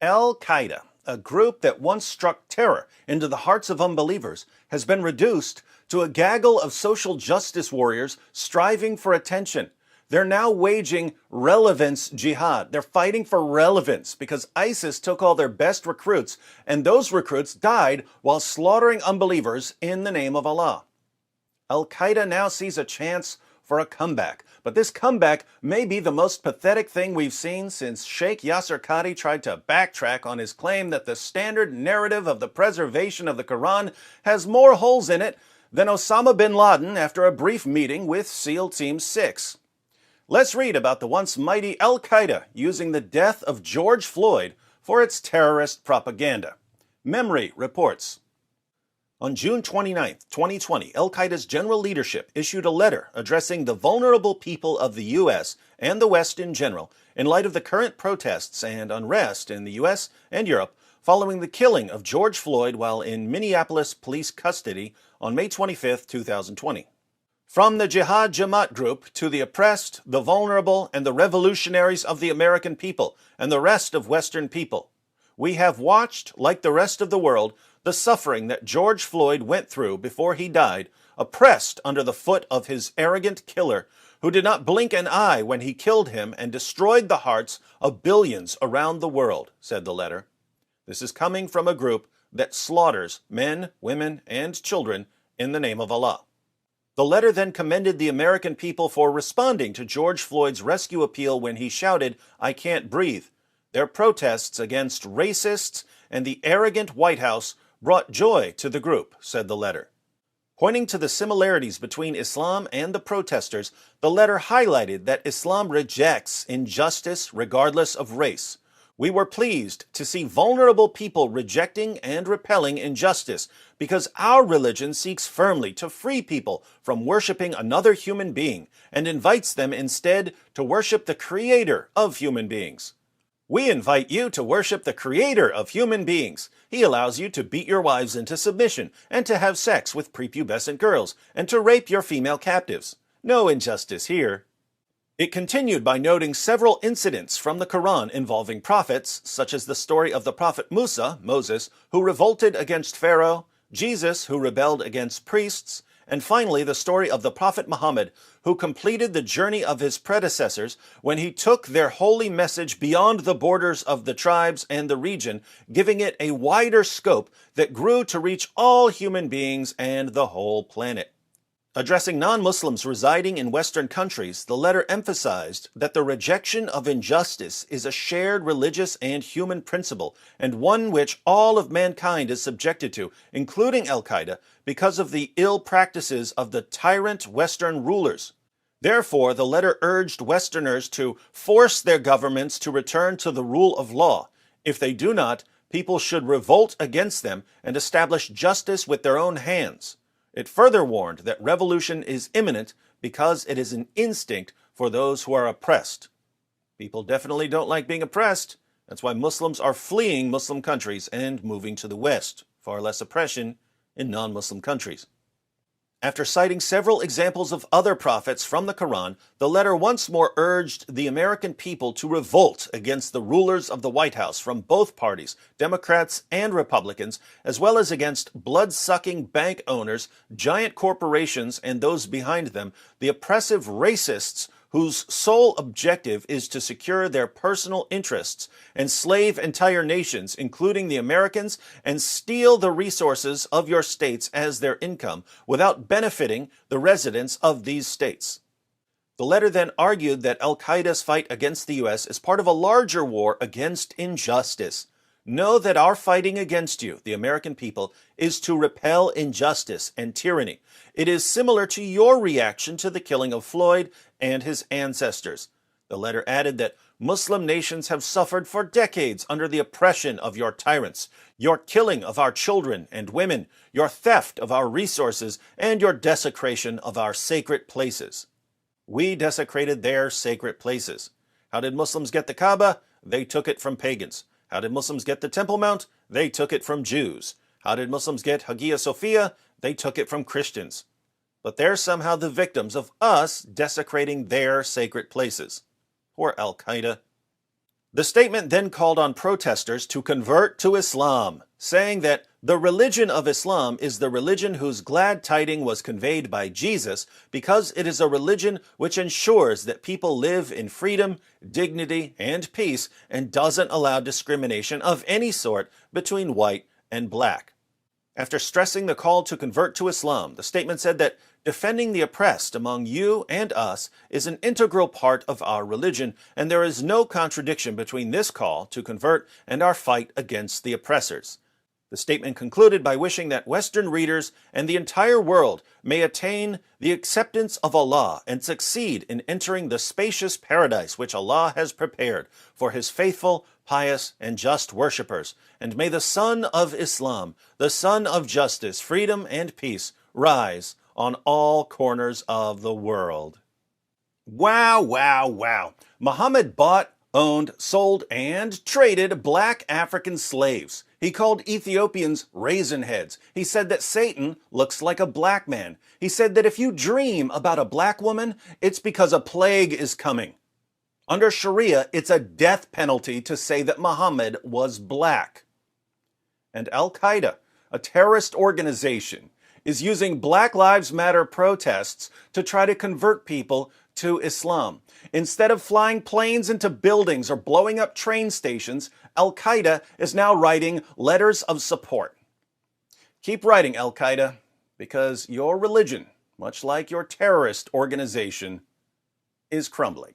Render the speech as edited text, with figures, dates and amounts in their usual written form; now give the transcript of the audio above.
Al-Qaeda, a group that once struck terror into the hearts of unbelievers, has been reduced to a gaggle of social justice warriors striving for attention. They're now waging relevance jihad. They're fighting for relevance because ISIS took all their best recruits, and those recruits died while slaughtering unbelievers in the name of Allah. Al-Qaeda now sees a chance for a comeback, but this comeback may be the most pathetic thing we've seen since Sheikh Yasser Qadi tried to backtrack on his claim that the standard narrative of the preservation of the Quran has more holes in it than Osama bin Laden after a brief meeting with SEAL Team 6. Let's read about the once mighty Al-Qaeda using the death of George Floyd for its terrorist propaganda. Memory reports. On June 29, 2020, Al-Qaeda's general leadership issued a letter addressing the vulnerable people of the U.S. and the West in general in light of the current protests and unrest in the U.S. and Europe following the killing of George Floyd while in Minneapolis police custody on May 25, 2020. From the Jihad Jamaat group to the oppressed, the vulnerable, and the revolutionaries of the American people and the rest of Western people, we have watched, like the rest of the world, the suffering that George Floyd went through before he died, oppressed under the foot of his arrogant killer, who did not blink an eye when he killed him and destroyed the hearts of billions around the world, said the letter. This is coming from a group that slaughters men, women, and children in the name of Allah. The letter then commended the American people for responding to George Floyd's rescue appeal when he shouted, "I can't breathe." Their protests against racists and the arrogant White House brought joy to the group, said the letter. Pointing to the similarities between Islam and the protesters, the letter highlighted that Islam rejects injustice regardless of race. We were pleased to see vulnerable people rejecting and repelling injustice because our religion seeks firmly to free people from worshiping another human being and invites them instead to worship the creator of human beings. We invite you to worship the creator of human beings. He allows you to beat your wives into submission and to have sex with prepubescent girls and to rape your female captives. No injustice here. It continued by noting several incidents from the Quran involving prophets, such as the story of the prophet Musa, Moses, who revolted against Pharaoh, Jesus, who rebelled against priests, and finally the story of the prophet Muhammad, who completed the journey of his predecessors when he took their holy message beyond the borders of the tribes and the region, giving it a wider scope that grew to reach all human beings and the whole planet. Addressing non-Muslims residing in Western countries, the letter emphasized that the rejection of injustice is a shared religious and human principle, and one which all of mankind is subjected to, including Al-Qaeda, because of the ill practices of the tyrant Western rulers. Therefore, the letter urged Westerners to force their governments to return to the rule of law. If they do not, people should revolt against them and establish justice with their own hands. It further warned that revolution is imminent because it is an instinct for those who are oppressed. People definitely don't like being oppressed. That's why Muslims are fleeing Muslim countries and moving to the West. Far less oppression in non-Muslim countries. After citing several examples of other prophets from the Quran, the letter once more urged the American people to revolt against the rulers of the White House from both parties, Democrats and Republicans, as well as against blood-sucking bank owners, giant corporations, and those behind them, the oppressive racists whose sole objective is to secure their personal interests, enslave entire nations, including the Americans, and steal the resources of your states as their income without benefiting the residents of these states. The letter then argued that Al-Qaeda's fight against the U.S. is part of a larger war against injustice. Know that our fighting against you, the American people, is to repel injustice and tyranny. It is similar to your reaction to the killing of Floyd and his ancestors. The letter added that Muslim nations have suffered for decades under the oppression of your tyrants, your killing of our children and women, your theft of our resources, and your desecration of our sacred places. We desecrated their sacred places. How did Muslims get the Kaaba? They took it from pagans. How did Muslims get the Temple Mount? They took it from Jews. How did Muslims get Hagia Sophia? They took it from Christians. But they're somehow the victims of us desecrating their sacred places. Poor Al-Qaeda. The statement then called on protesters to convert to Islam, saying that the religion of Islam is the religion whose glad tiding was conveyed by Jesus because it is a religion which ensures that people live in freedom, dignity, and peace and doesn't allow discrimination of any sort between white and black. After stressing the call to convert to Islam, the statement said that defending the oppressed among you and us is an integral part of our religion, and there is no contradiction between this call to convert and our fight against the oppressors. The statement concluded by wishing that Western readers and the entire world may attain the acceptance of Allah and succeed in entering the spacious paradise which Allah has prepared for His faithful, pious, and just worshippers. And may the sun of Islam, the sun of justice, freedom, and peace, rise on all corners of the world. Wow, wow, wow. Muhammad bought, owned, sold, and traded black African slaves. He called Ethiopians raisin heads. He said that Satan looks like a black man. He said that if you dream about a black woman, it's because a plague is coming. Under Sharia, it's a death penalty to say that Muhammad was black. And Al-Qaeda, a terrorist organization, is using Black Lives Matter protests to try to convert people to Islam. Instead of flying planes into buildings or blowing up train stations, Al-Qaeda is now writing letters of support. Keep writing, Al-Qaeda, because your religion, much like your terrorist organization, is crumbling.